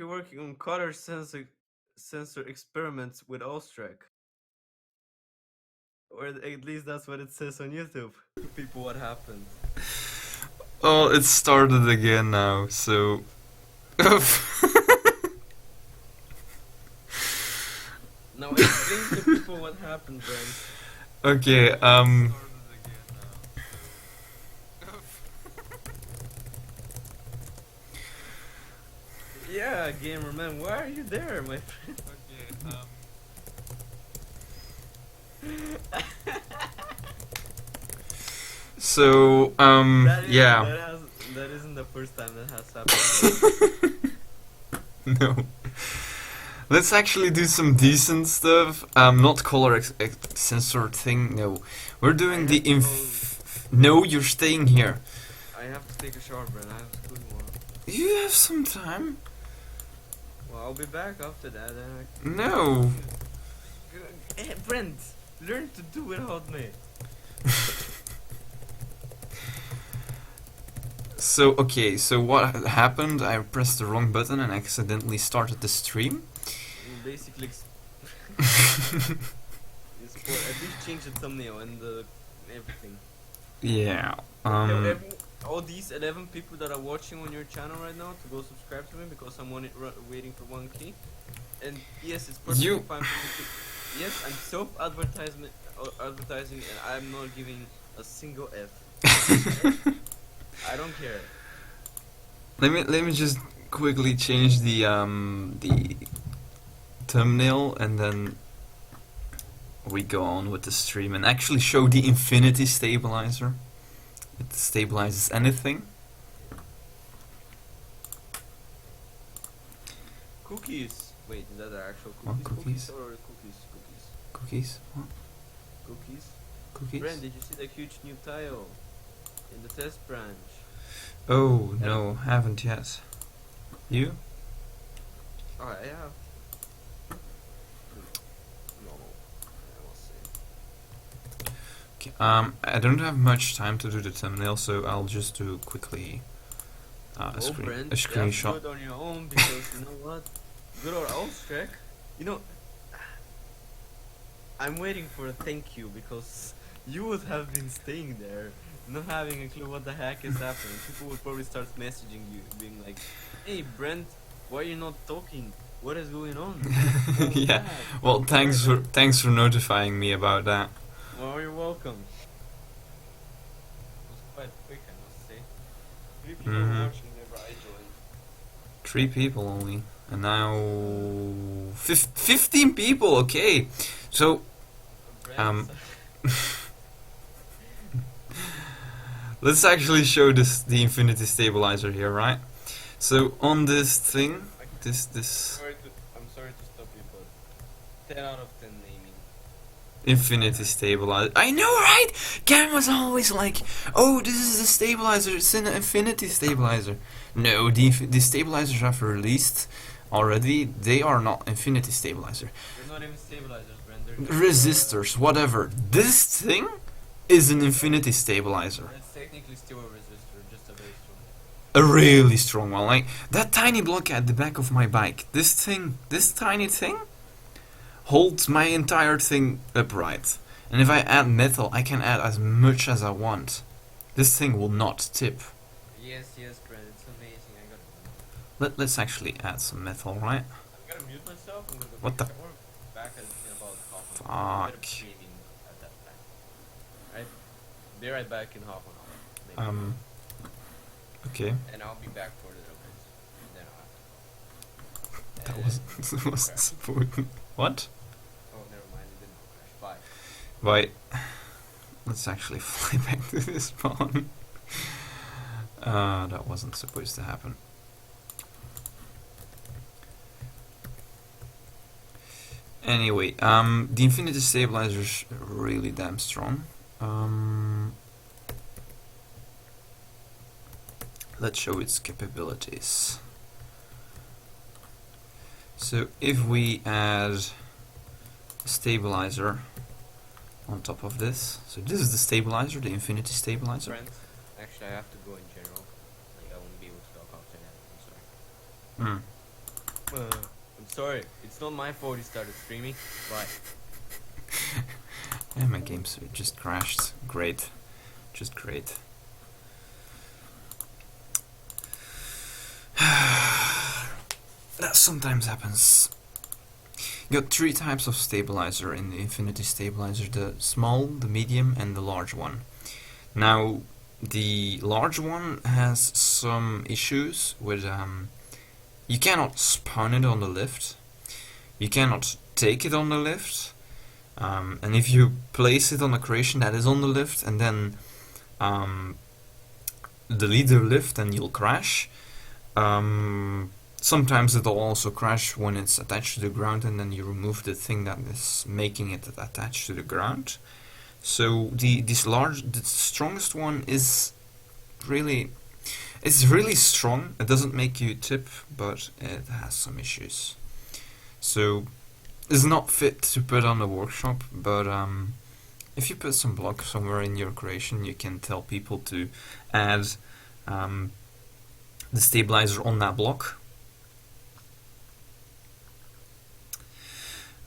currently working on color sensor experiments with Austrac. Or at least that's what it says on YouTube. People, what happened? Oh, it started again now, so... Now explain to people what happened, Brent. Okay, Yeah, gamer man, why are you there, my friend? So, yeah. That isn't the first time that has happened. No. Let's actually do some decent stuff. Not color sensor thing, no. We're doing the No, you're staying here. I have to take a shower, Brent. I have school tomorrow. You have some time. Well, I'll be back after that. No. Hey, Brent, learn to do without me. So, okay, so what happened? I pressed the wrong button and accidentally started the stream. Basically, at least change the thumbnail and everything. Yeah. All these 11 people that are watching on your channel right now to go subscribe to me because I'm waiting for 1K. And yes, it's perfectly fine for me to. Yes, I'm advertising and I'm not giving a single F. I don't care. Let me just quickly change the thumbnail and then we go on with the stream and actually show the infinity stabilizer. It stabilizes anything. Cookies. Wait, is that the actual cookies? What cookies? Or cookies? Cookies? What? Cookies? Cookies? Brent, did you see the huge new tile in the test branch? Oh, no, haven't yet. You? Oh, I have. No, I will see. Okay, I don't have much time to do the thumbnail, so I'll just do quickly a screenshot. Do it on your own because you know what? Good old Austrac. You know, I'm waiting for a thank you because you would have been staying there, not having a clue what the heck is happening. People would probably start messaging you, being like, "Hey, Brent, why are you not talking? What is going on?" Yeah. Well, thanks for notifying me about that. Well, you're welcome. It was quite quick, I must say. 3 people were watching whenever I joined. 3 people only, and now 15 people. Okay, so let's actually show the infinity stabilizer here, right? So on this thing, I'm sorry to stop you, but 10 out of 10 naming. Infinity stabilizer. I know, right? Cam was always like, "Oh, this is the stabilizer. It's an infinity stabilizer." No, the stabilizers I've released already, they are not infinity stabilizer. They're not even stabilizers, Brent. Resistors, whatever. This thing is an infinity stabilizer. It's technically still a resistor, just a very strong. A really strong one. Like that tiny block at the back of my bike. This tiny thing, holds my entire thing upright. And if I add metal, I can add as much as I want. This thing will not tip. Yes, Brent, it's amazing. Let's actually add some metal, right? I'm gonna mute myself. I'm gonna go What the? Back in about half an hour. Fuck. At that time. Be right back in half an hour. Maybe. Okay. And I'll be back for the numbers. Then That wasn't supposed. What? Oh, never mind. It didn't crash. Bye. Wait. Let's actually fly back to this spawn. That wasn't supposed to happen. Anyway, the infinity stabilizer is really damn strong. Let's show its capabilities. So if we add a stabilizer on top of this, so this is the stabilizer, the infinity stabilizer. Friends, actually I have to go in general. Like I won't be able to talk after that. I'm sorry. sorry. It's not my fault you started streaming. Bye. Yeah, my game just crashed. Great. Just great. That sometimes happens. You got 3 types of stabilizer in the Infinity Stabilizer. The small, the medium, and the large one. Now, the large one has some issues with... you cannot spawn it on the lift. You cannot take it on the lift. And if you place it on a creation that is on the lift and then delete the lift, then you'll crash. Sometimes it'll also crash when it's attached to the ground and then you remove the thing that is making it attached to the ground. So the strongest one is really... It's really strong. It doesn't make you tip, but it has some issues. So it's not fit to put on the workshop, but if you put some block somewhere in your creation, you can tell people to add the stabilizer on that block.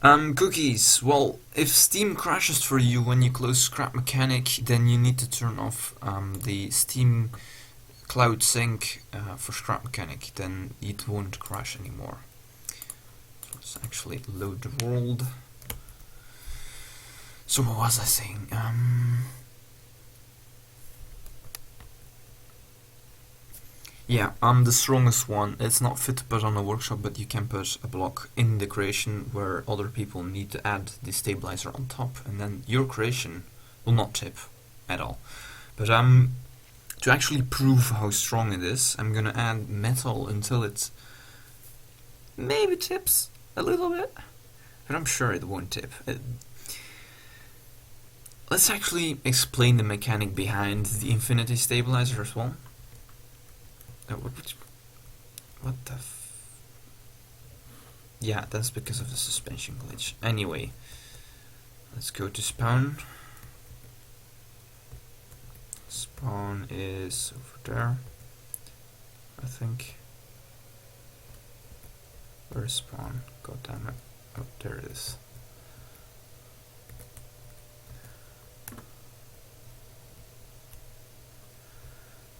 Cookies. Well, if Steam crashes for you when you close Scrap Mechanic, then you need to turn off the Steam Cloud Sync for Scrap Mechanic, then it won't crash anymore. Let's actually load the world. So what was I saying? Yeah, the strongest one. It's not fit to put on a workshop, but you can put a block in the creation where other people need to add the stabilizer on top, and then your creation will not tip at all. But to actually prove how strong it is, I'm gonna add metal until it maybe tips a little bit, but I'm sure it won't tip. Let's actually explain the mechanic behind the Infinity Stabilizer as well. What the yeah, that's because of the suspension glitch. Anyway, let's go to spawn. Spawn is over there, I think. Where's spawn? God damn it. Oh, there it is.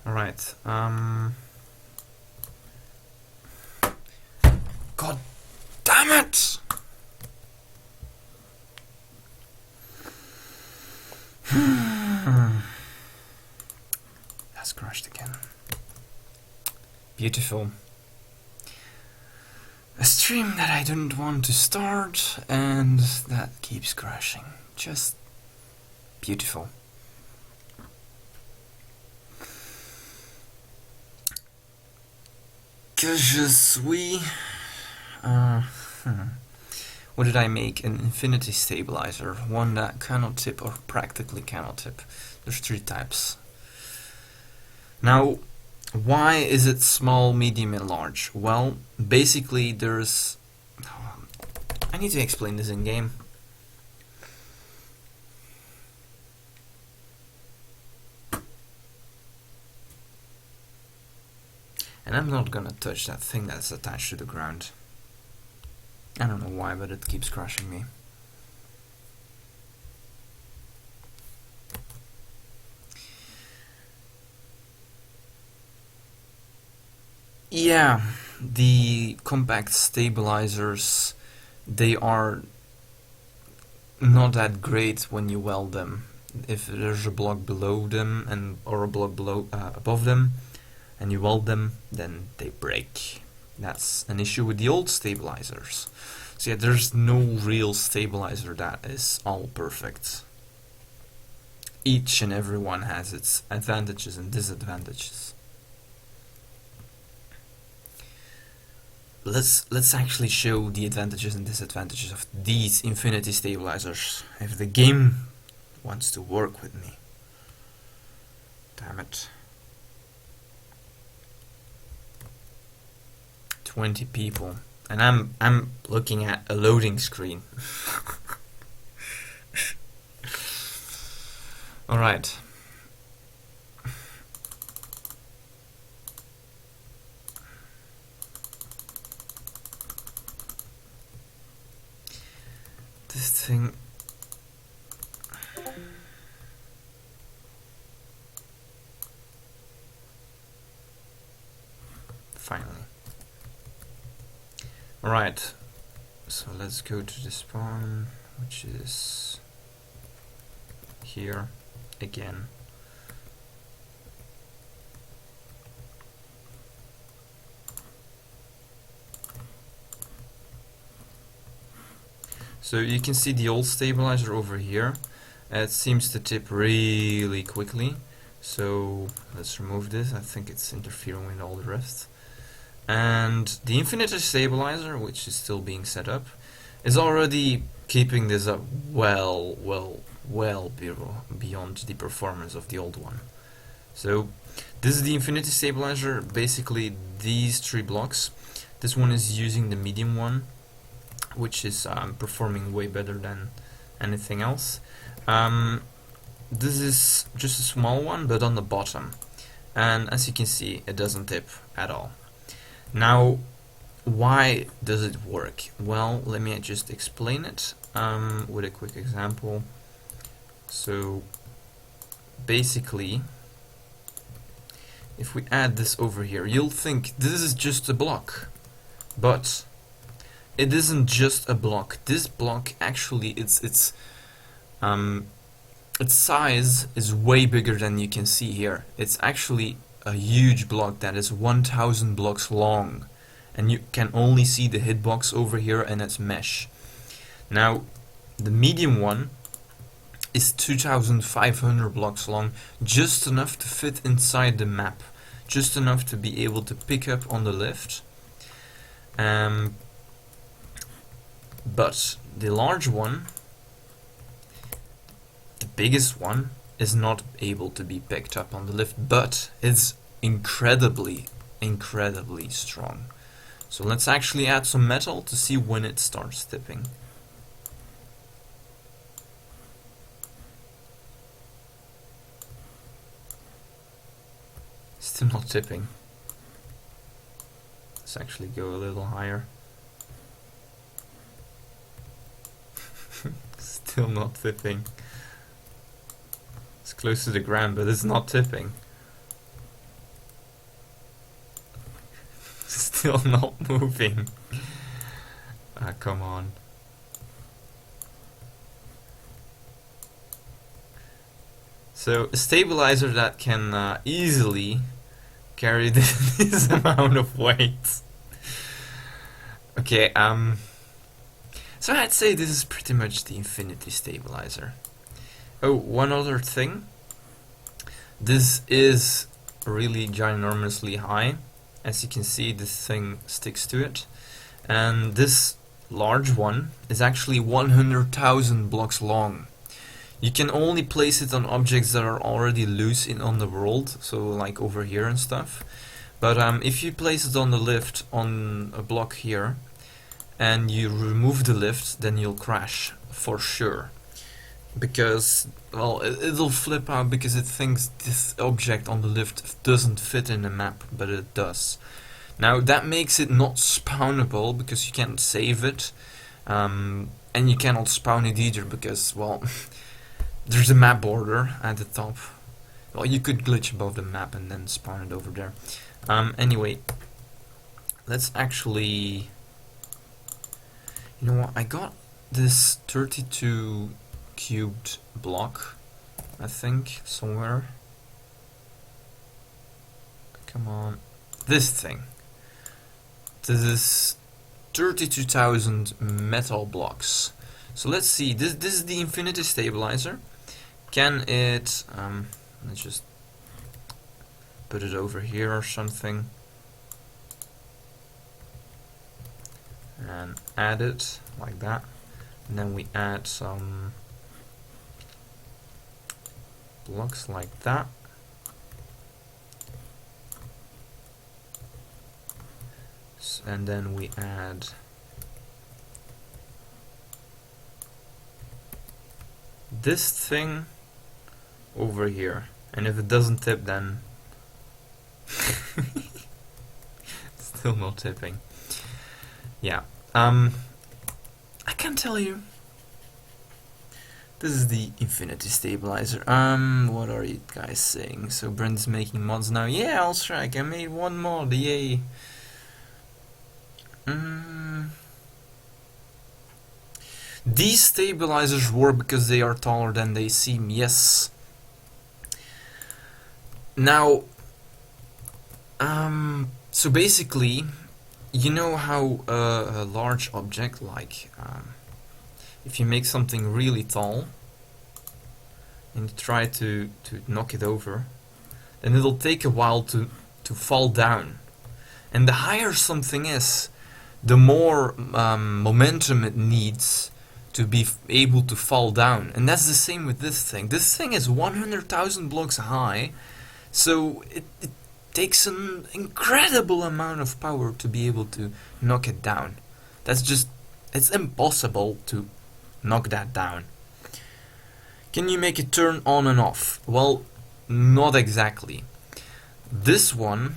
Alright, God damn it! That's crashed again. Beautiful. A stream that I didn't want to start and that keeps crashing. Just beautiful. Que je suis... What did I make? An Infinity Stabilizer. One that cannot tip or practically cannot tip. There's 3 types. Now, why is it small, medium and large? Well, basically there's... I need to explain this in game. And I'm not gonna touch that thing that's attached to the ground. I don't know why, but it keeps crashing me. Yeah, the compact stabilizers, they are not that great when you weld them. If there's a block below them and or a block below above them, and you weld them, then they break. That's an issue with the old stabilizers. So yeah, there's no real stabilizer that is all perfect. Each and every one has its advantages and disadvantages. Let's actually show the advantages and disadvantages of these Infinity Stabilizers, if the game wants to work with me. Damn it. 20 people, and I'm looking at a loading screen. All right. this thing. Finally. Alright, so let's go to the spawn, which is here again. So you can see the old stabilizer over here. It seems to tip really quickly. So let's remove this. I think it's interfering with all the rest. And the infinity stabilizer, which is still being set up, is already keeping this up well beyond the performance of the old one. So this is the infinity stabilizer, basically these 3 blocks. This one is using the medium one, which is performing way better than anything else. This is just a small one, but on the bottom. And as you can see, it doesn't tip at all. Now, why does it work? Well, let me just explain it with a quick example. So, basically, if we add this over here, you'll think this is just a block. But it isn't just a block. This block actually, its size is way bigger than you can see here. It's actually a huge block that is 1000 blocks long, and you can only see the hitbox over here and its mesh. Now, the medium one is 2500 blocks long, just enough to fit inside the map, just enough to be able to pick up on the lift. But the large one, the biggest one, is not able to be picked up on the lift, but it's incredibly strong. So let's actually add some metal to see when it starts tipping. Still not tipping. Let's actually go a little higher. Still not tipping. It's close to the ground, but it's not tipping. Still not moving. Ah, come on. So a stabilizer that can easily carry this amount of weight. Okay, so I'd say this is pretty much the infinity stabilizer. Oh, one other thing. This is really ginormously high. As you can see, this thing sticks to it. And this large one is actually 100,000 blocks long. You can only place it on objects that are already loose on the world, so like over here and stuff. But if you place it on the lift on a block here, and you remove the lift, then you'll crash for sure. Because, well, it'll flip out because it thinks this object on the lift doesn't fit in the map, but it does. Now that makes it not spawnable because you can't save it, and you cannot spawn it either because, well, there's a map border at the top. Well, you could glitch above the map and then spawn it over there. Anyway, let's actually... You know what, I got this 32 cubed block, I think, somewhere. Come on. This thing. This is 32,000 metal blocks. So let's see, this is the infinity stabilizer. Can it... let's just put it over here or something. And add it like that, and then we add some blocks like that, and then we add this thing over here, and if it doesn't tip, then still not tipping. Yeah, I can tell you This is the infinity stabilizer. What are you guys saying? So Brent's making mods now. Yeah, I'll strike. I made one mod. Yay. These stabilizers work because they are taller than they seem. Yes. Now, so basically, you know how a large object, like if you make something really tall and you try to knock it over, then it'll take a while to fall down. And the higher something is, the more momentum it needs to be able to fall down. And that's the same with this thing. This thing is 100,000 blocks high, so it takes an incredible amount of power to be able to knock it down. That's just, it's impossible to knock that down. Can you make it turn on and off? Well, not exactly. This one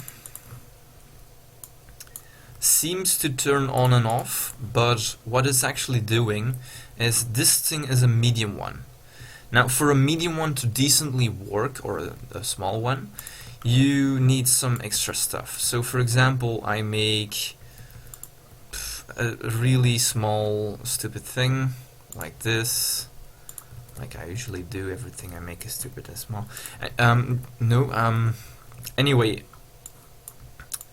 seems to turn on and off, but what it's actually doing is this thing is a medium one. Now, for a medium one to decently work, or a small one, you need some extra stuff. So, for example, I make a really small, stupid thing like this. Like I usually do, everything I make is stupid and small. Anyway,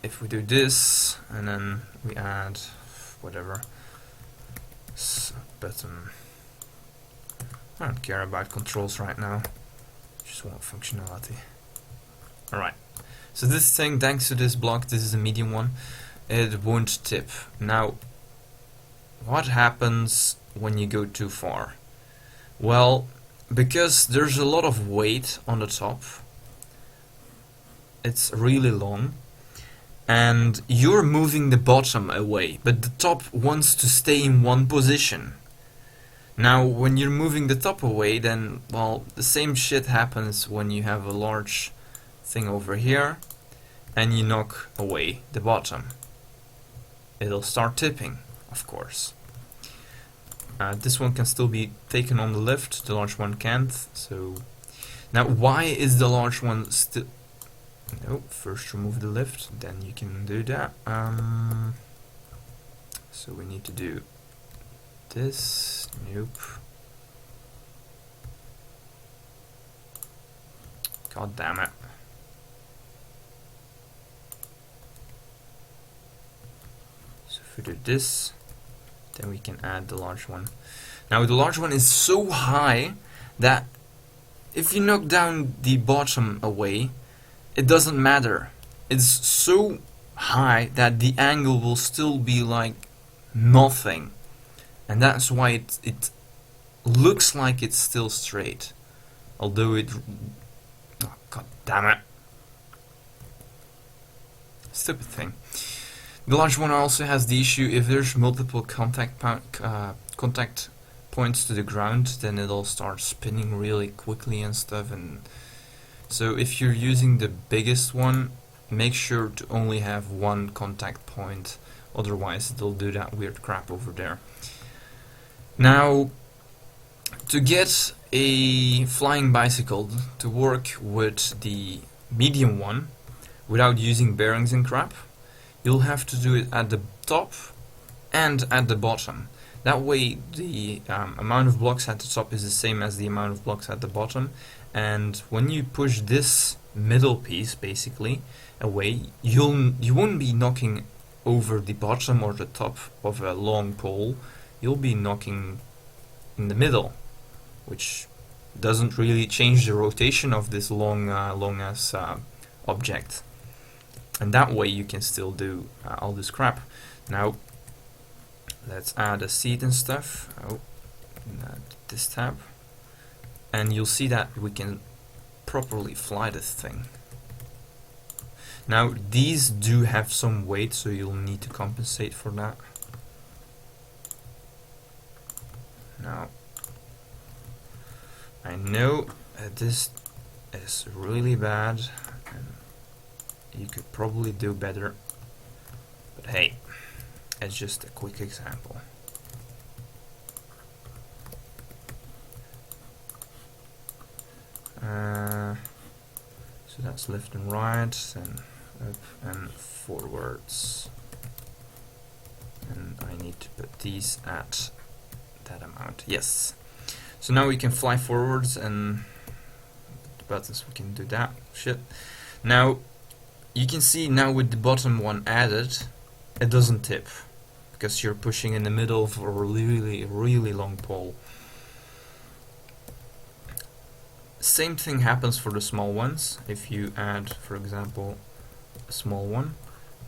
if we do this, and then we add whatever button. I don't care about controls right now, just want functionality. Alright, so this thing, thanks to this block, this is a medium one, it won't tip. Now, what happens when you go too far? Well, because there's a lot of weight on the top, it's really long, and you're moving the bottom away, but the top wants to stay in one position. Now, when you're moving the top away, then, well, the same shit happens when you have a large thing over here, and you knock away the bottom. It'll start tipping, of course. This one can still be taken on the lift, the large one can't, so... Now, why is the large one still... No, first remove the lift, then you can do that. So we need to do this. Nope. God damn it. So if we do this, then we can add the large one. Now the large one is so high that if you knock down the bottom away, it doesn't matter. It's so high that the angle will still be like nothing. And that's why it looks like it's still straight. Although it... Oh, God damn it. Stupid thing. The large one also has the issue, if there's multiple contact points to the ground, then it'll start spinning really quickly and stuff. And so if you're using the biggest one, make sure to only have one contact point, otherwise it'll do that weird crap over there. Now, to get a flying bicycle to work with the medium one without using bearings and crap, you'll have to do it at the top and at the bottom. That way the amount of blocks at the top is the same as the amount of blocks at the bottom, and when you push this middle piece basically away, you won't be knocking over the bottom or the top of a long pole. You'll be knocking in the middle, which doesn't really change the rotation of this long ass object. And that way you can still do all this crap. Now let's add a seat and stuff. This tab, and you'll see that we can properly fly this thing. Now these do have some weight, so you'll need to compensate for that. Now I know this is really bad and you could probably do better, but hey, it's just a quick example. So that's left and right, then up and forwards. And I need to put these at that amount. Yes. So now we can fly forwards, and the buttons we can do that shit. Now you can see now with the bottom one added, it doesn't tip because you're pushing in the middle of a really long pole. Same thing happens for the small ones. If you add, for example, a small one.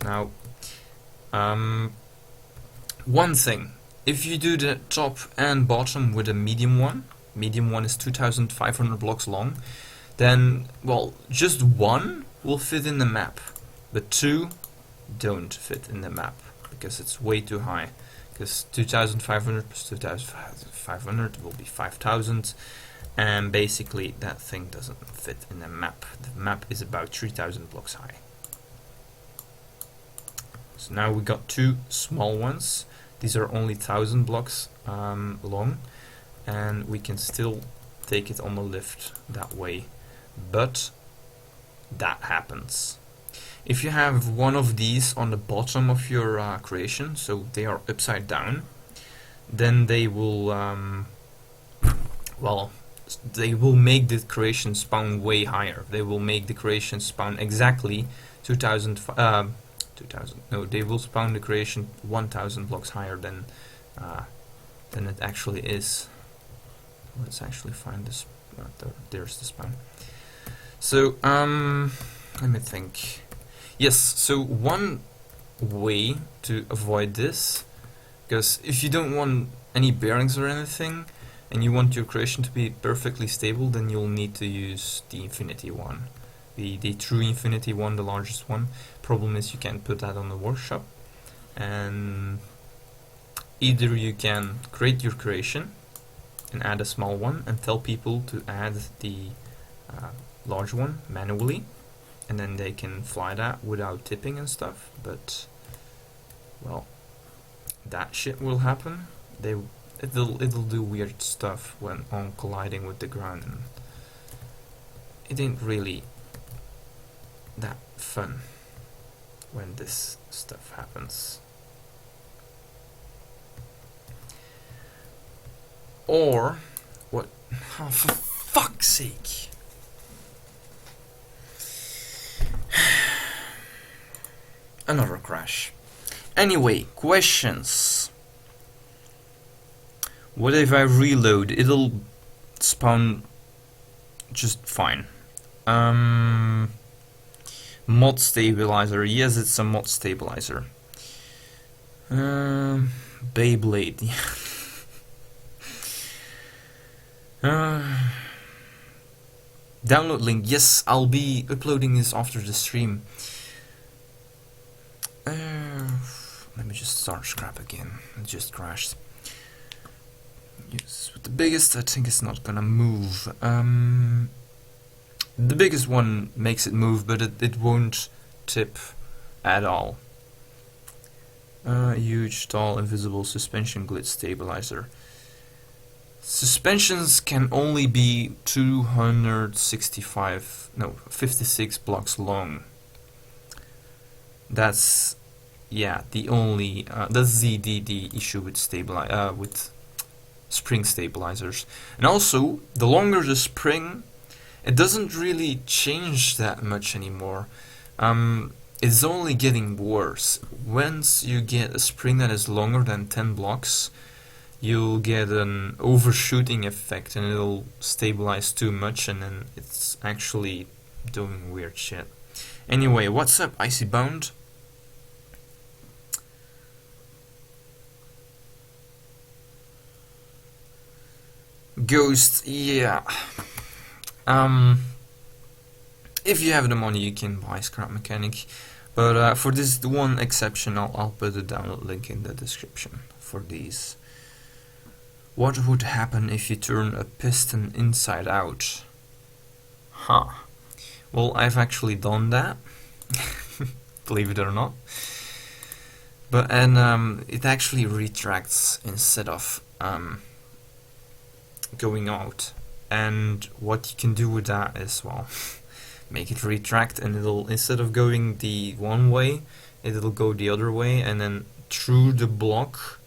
Now, one thing, if you do the top and bottom with a medium one is 2,500 blocks long, then, well, just one will fit in the map, but two don't fit in the map because it's way too high. Because 2,500 plus 2,500 will be 5,000, and basically that thing doesn't fit in the map. The map is about 3,000 blocks high. So now we got two small ones. These are only 1,000 blocks long, and we can still take it on the lift that way, but that happens. If you have one of these on the bottom of your creation, so they are upside down, then they will, well, they will make the creation spawn way higher. They will make the creation spawn exactly 2,000. No, they will spawn the creation 1,000 blocks higher than it actually is. Let's actually find this. There's the spawn. So let me think. Yes, so one way to avoid this, because if you don't want any bearings or anything, and you want your creation to be perfectly stable, then you'll need to use the infinity one. The true infinity one, the largest one. Problem is you can't put that on the workshop, and either you can create your creation and add a small one and tell people to add the large one manually, and then they can fly that without tipping and stuff, but well, that shit will happen. It'll do weird stuff when on colliding with the ground, and it ain't really that fun when this stuff happens. Or what? Oh, for fuck's sake! Another crash. Anyway, questions. What if I reload? It'll spawn just fine. Mod stabilizer. Yes, it's a mod stabilizer. Beyblade. Download link. Yes, I'll be uploading this after the stream. Let me just start scrap again. It just crashed. Yes, with the biggest, I think it's not gonna move. The biggest one makes it move, but it won't tip at all. Huge, tall, invisible suspension glitch stabilizer. Suspensions can only be 56 blocks long. That's, yeah, the only that's the issue with with spring stabilizers. And also, the longer the spring, it doesn't really change that much anymore. It's only getting worse. Once you get a spring that is longer than 10 blocks, you'll get an overshooting effect, and it'll stabilize too much, and then it's actually doing weird shit. Anyway, what's up, Icy Bound? Ghost, yeah. If you have the money, you can buy Scrap Mechanic, but for this one exception, I'll put the download link in the description for these. What would happen if you turn a piston inside out? Huh. Well, I've actually done that, believe it or not. But it actually retracts instead of going out. and what you can do with that is, well, make it retract, and it'll, instead of going the one way, it'll go the other way, and then through the block,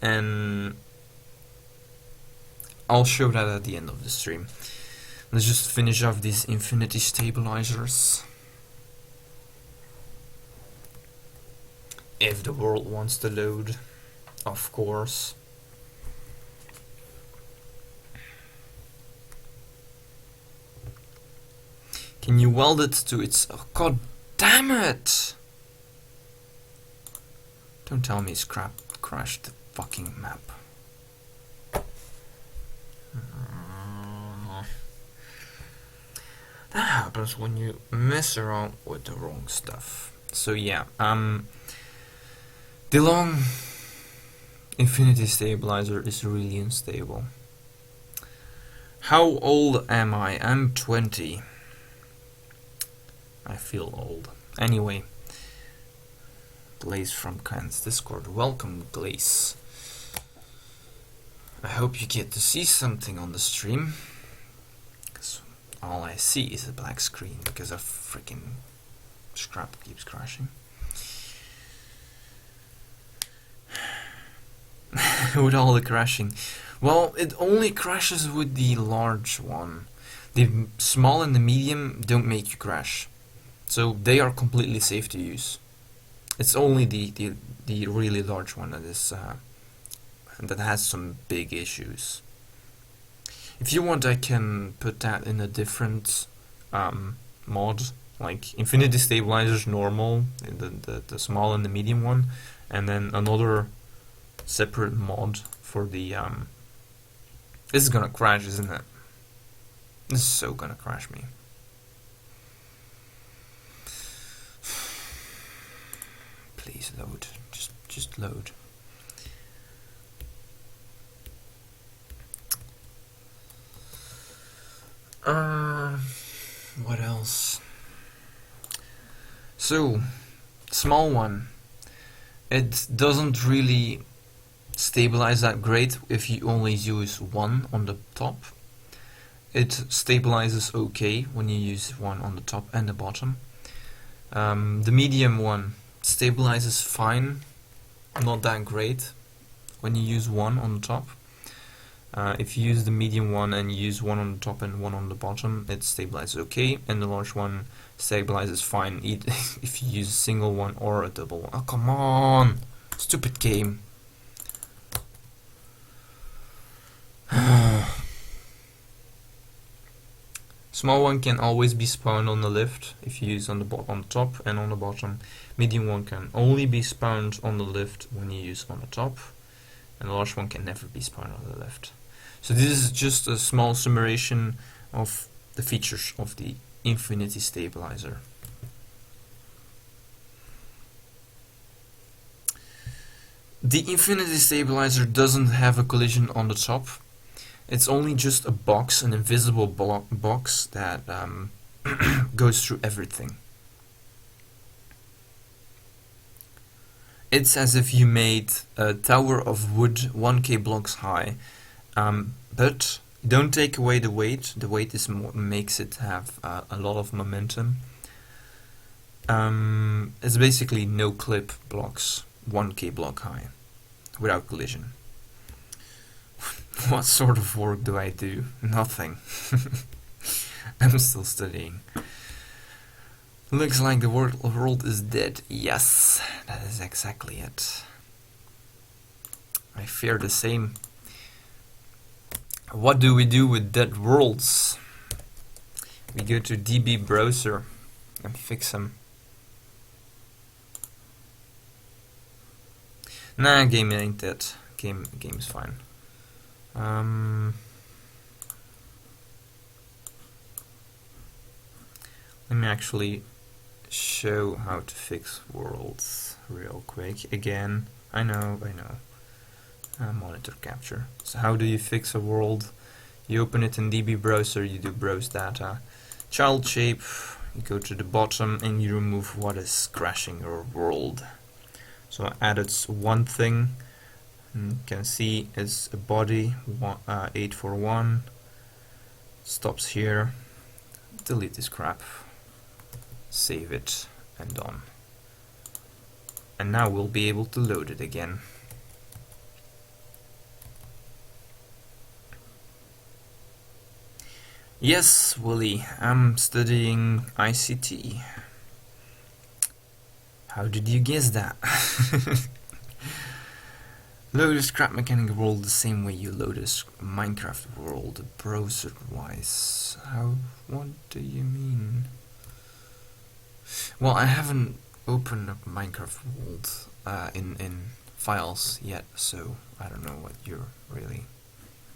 and I'll show that at the end of the stream. Let's just finish off these infinity stabilizers. If the world wants to load, of course. Can you weld it to its... Oh, god damn it! Don't tell me it's crashed the fucking map. That happens when you mess around with the wrong stuff. So yeah, the long infinity stabilizer is really unstable. How old am I? I'm 20. I feel old. Anyway, Glaze from Khan's Discord. Welcome, Glaze. I hope you get to see something on the stream, because all I see is a black screen because of freaking scrap keeps crashing. With all the crashing. Well, it only crashes with the large one. The small and the medium don't make you crash. So they are completely safe to use. It's only the really large one that is that has some big issues. If you want, I can put that in a different mod, like Infinity Stabilizers normal, the small and the medium one, and then another separate mod for the this is gonna crash, isn't it? This is so gonna crash me. Please load. Just load. What else? So, small one. It doesn't really stabilize that great if you only use one on the top. It stabilizes okay when you use one on the top and the bottom. The medium one stabilizes fine, not that great when you use one on the top. If you use the medium one and you use one on the top and one on the bottom, it stabilizes okay, and the large one stabilizes fine if you use a single one or a double one. Oh, come on! Stupid game. Small one can always be spawned on the left if you use on the top and on the bottom. Medium one can only be spawned on the left when you use on the top, and the large one can never be spawned on the left. So this is just a small summation of the features of the Infinity Stabilizer. The Infinity Stabilizer doesn't have a collision on the top. It's only just a box, an invisible box that goes through everything. It's as if you made a tower of wood 1k blocks high, but don't take away the weight. The weight is makes it have a lot of momentum. It's basically no clip blocks 1k block high without collision. What sort of work do I do? Nothing. I'm still studying. Looks like the world is dead. Yes, that is exactly it. I fear the same. What do we do with dead worlds? We go to DB browser and fix them. Nah, game ain't dead. Game's fine. Let me actually show how to fix worlds real quick. Again, I know. Monitor capture. So how do you fix a world? You open it in DB browser, you do browse data, child shape, you go to the bottom and you remove what is crashing your world. So I added one thing. You can see it's a body 841, stops here. Delete this crap. Save it and done. And now we'll be able to load it again. Yes, Willie, I'm studying ICT. How did you guess that? Load a scrap mechanic world the same way you load a Minecraft world, browser-wise. What do you mean? Well, I haven't opened up Minecraft world in files yet, so I don't know what you're really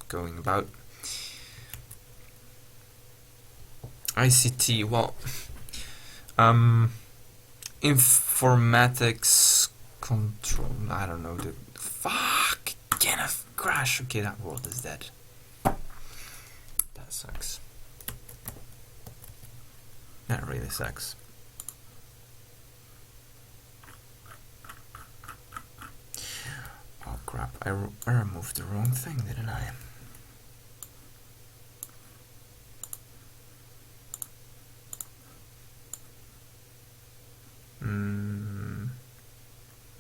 going about. ICT, well, informatics control, I don't know, fuck, Kenneth, crash, okay, that world is dead. That sucks. That really sucks. Oh crap, I removed the wrong thing, didn't I?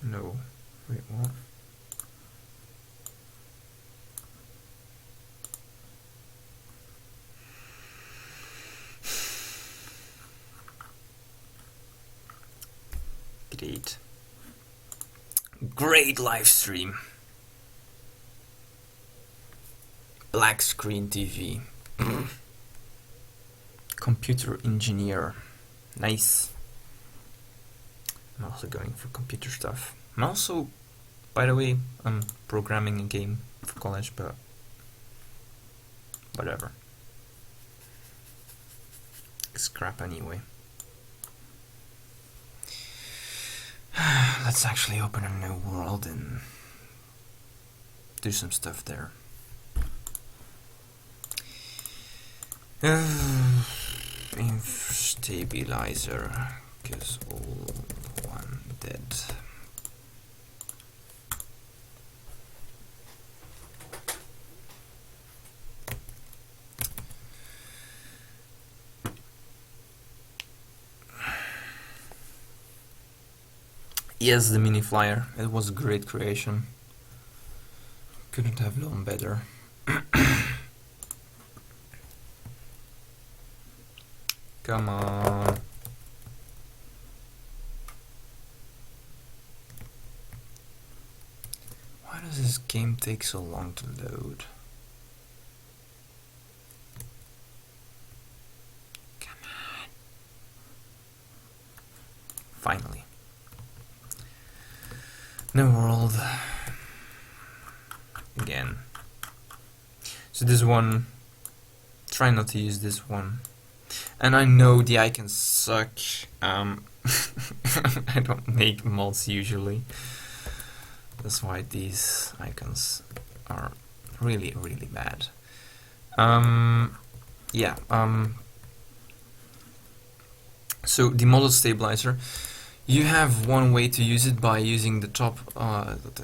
No. Wait, what? Great. Great live stream. Black screen TV. Computer engineer. Nice. I'm also going for computer stuff. I'm also, by the way, I'm programming a game for college, but whatever. It's crap anyway. Let's actually open a new world and do some stuff there. Stabilizer, because old one dead. Yes, the mini flyer. It was a great creation. Couldn't have done better. Come on. Why does this game take so long to load? Come on. Finally. New world. Again. So this one, try not to use this one. And I know the icons suck. I don't make mods usually. That's why these icons are really, really bad. Yeah. So the model stabilizer. You have one way to use it by using the top.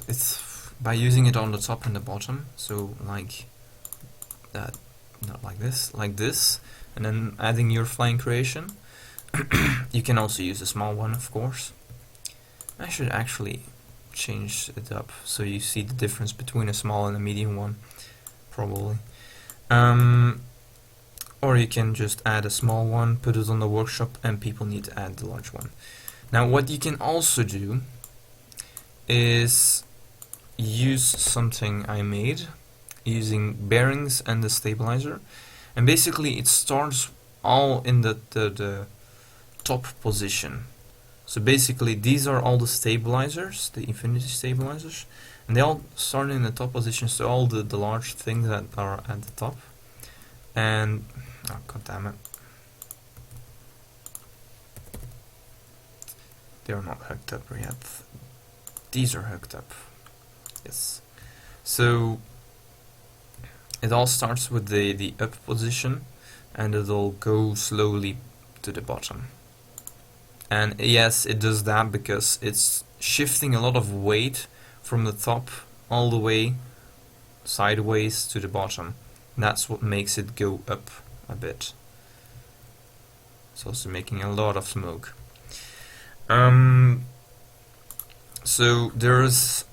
It's by using it on the top and the bottom. So like that, not like this, and then adding your flying creation. You can also use a small one, of course. I should actually change it up so you see the difference between a small and a medium one, probably. Or you can just add a small one, put it on the workshop, and people need to add the large one. Now what you can also do is use something I made using bearings and the stabilizer, and basically it starts all in the top position. So basically these are all the stabilizers, the infinity stabilizers, and they all start in the top position, so all the large things that are at the top. And oh god damn it, they are not hooked up yet. These are hooked up. Yes. So it all starts with the up position, and it'll go slowly to the bottom. And yes, it does that because it's shifting a lot of weight from the top all the way sideways to the bottom. That's what makes it go up a bit. It's also making a lot of smoke. So there's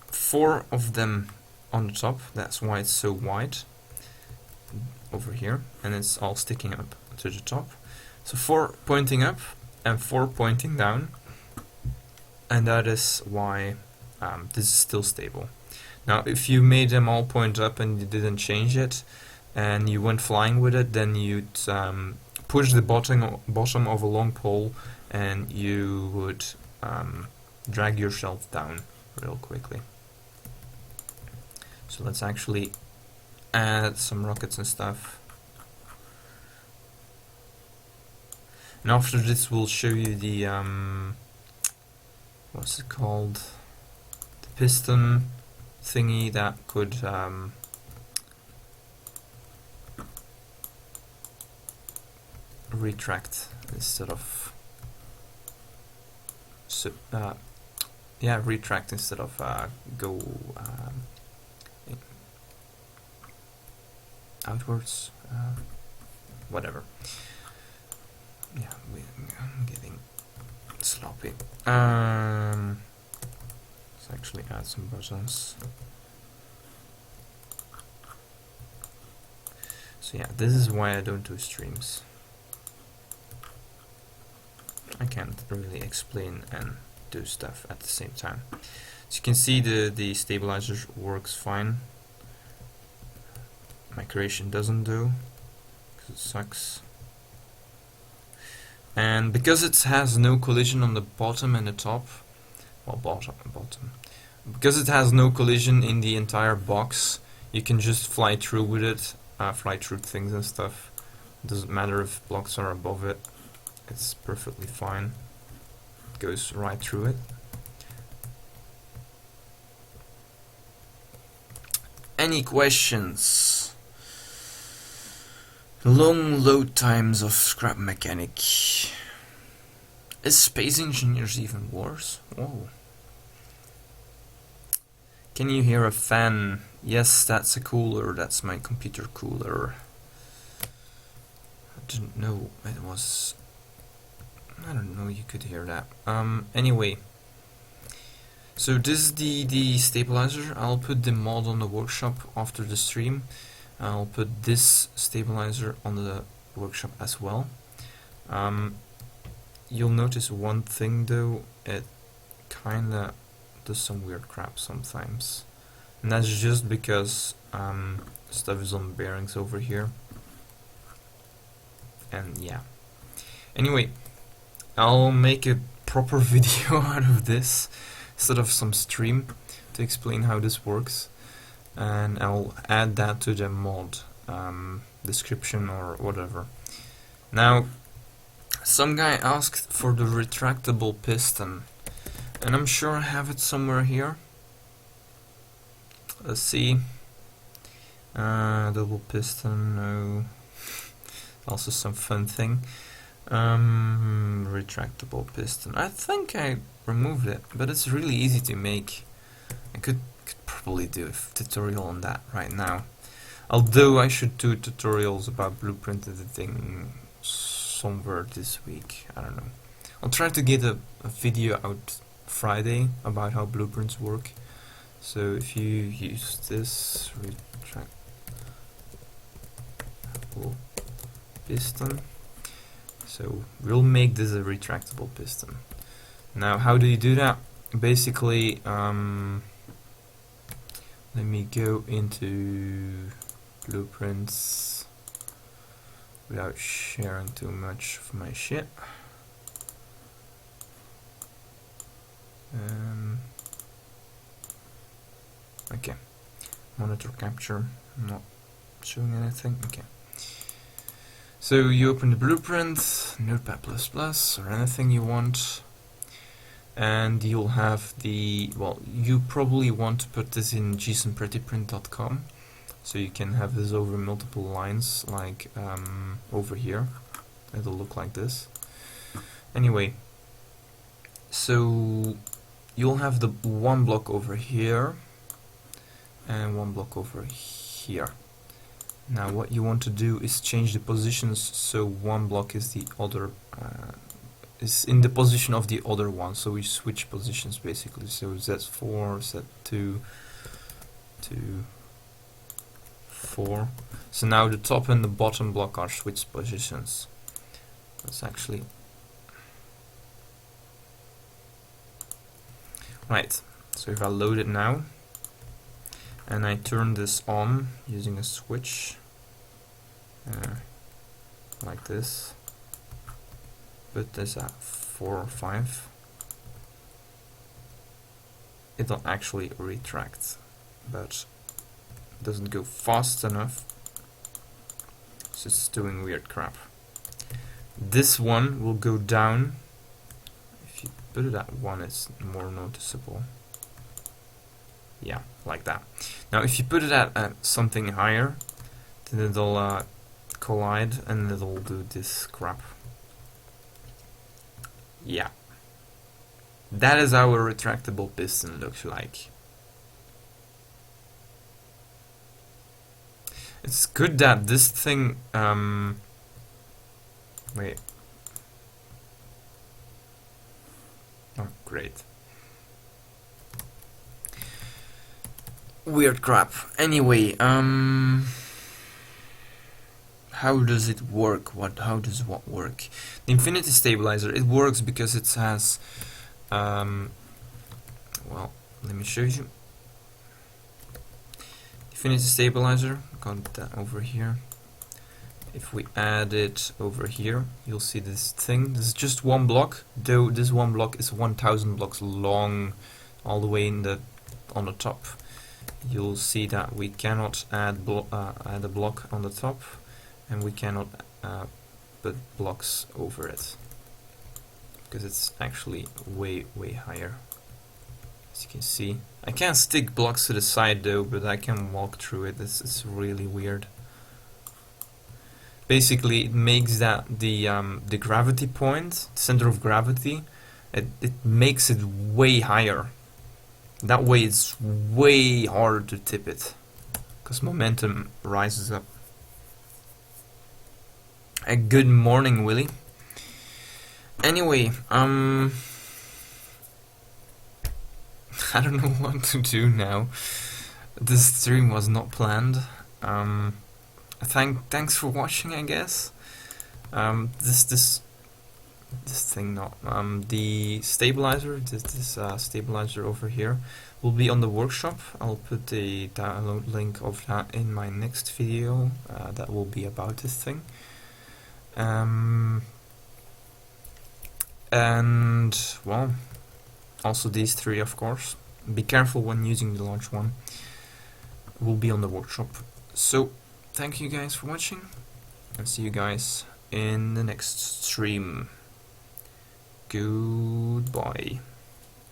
4 of them on the top, that's why it's so wide over here, and it's all sticking up to the top. So 4 pointing up and 4 pointing down, and that is why this is still stable. Now if you made them all point up and you didn't change it and you went flying with it, then you'd push the bottom of a long pole and you would drag yourself down real quickly. So let's actually add some rockets and stuff. And after this we'll show you the what's it called? The piston thingy that could retract instead of retract instead of go outwards, whatever. Yeah, I'm getting sloppy. Let's actually add some buttons. So yeah, this is why I don't do streams. I can't really explain and do stuff at the same time. As you can see, the stabilizer works fine. My creation doesn't do, because it sucks. And because it has no collision on the bottom and the top, well, bottom, because it has no collision in the entire box, you can just fly through with it, fly through things and stuff. It doesn't matter if blocks are above it, it's perfectly fine. It goes right through it. Any questions? Long load times of scrap mechanic. Is Space Engineers even worse? Whoa. Can you hear a fan? Yes, that's a cooler. That's my computer cooler. I didn't know it was... I don't know you could hear that. Anyway. So this is the stabilizer. I'll put the mod on the workshop after the stream. I'll put this stabilizer on the workshop as well. You'll notice one thing though, it kinda does some weird crap sometimes. And that's just because stuff is on bearings over here. And yeah. Anyway, I'll make a proper video out of this instead of some stream to explain how this works. And I'll add that to the mod description or whatever. Now, some guy asked for the retractable piston, and I'm sure I have it somewhere here. Let's see. Double piston, no. Also some fun thing. Retractable piston. I think I removed it, but it's really easy to make. I could probably do a tutorial on that right now. Although I should do tutorials about blueprint editing somewhere this week. I don't know. I'll try to get a video out Friday about how blueprints work. So if you use this retractable piston, so we'll make this a retractable piston. Now, how do you do that? Basically, let me go into blueprints without sharing too much of my shit. Okay, monitor capture, not showing anything. Okay, so you open the blueprint, Notepad++ or anything you want, and you'll have the, well, you probably want to put this in jsonprettyprint.com, so you can have this over multiple lines, like over here. It'll look like this. Anyway, so you'll have the one block over here and one block over here. Now what you want to do is change the positions so one block is the other is in the position of the other one, so we switch positions basically. So Z4, Z2, 2, 4. So now the top and the bottom block are switched positions. That's actually right. So if I load it now and I turn this on using a switch like this, put this at 4 or 5, it'll actually retract, but it doesn't go fast enough, so it's doing weird crap. This one will go down. If you put it at 1, it's more noticeable. Yeah, like that. Now if you put it at something higher, then it'll collide and it'll do this crap. Yeah. That is how a retractable piston looks like. It's good that this thing wait. Oh, great. Weird crap. Anyway, how does it work? How does what work? The infinity stabilizer, it works because it has well, let me show you. Infinity stabilizer, got that over here. If we add it over here, you'll see this thing. This is just one block, though this one block is 1000 blocks long, all the way on the top. You'll see that we cannot add a block on the top, and we cannot put blocks over it because it's actually way higher. As you can see, I can't stick blocks to the side though, but I can walk through it. This is really weird. Basically, it makes that the gravity point, center of gravity, it makes it way higher. That way it's way harder to tip it, because momentum rises up. Good morning, Willie. Anyway, I don't know what to do now. This stream was not planned. Thanks for watching, I guess. This thing, not the stabilizer. This stabilizer over here will be on the workshop. I'll put the download link of that in my next video. That will be about this thing. And well, also these three, of course. Be careful when using the large one. Will be on the workshop. So thank you guys for watching, and see you guys in the next stream. Goodbye.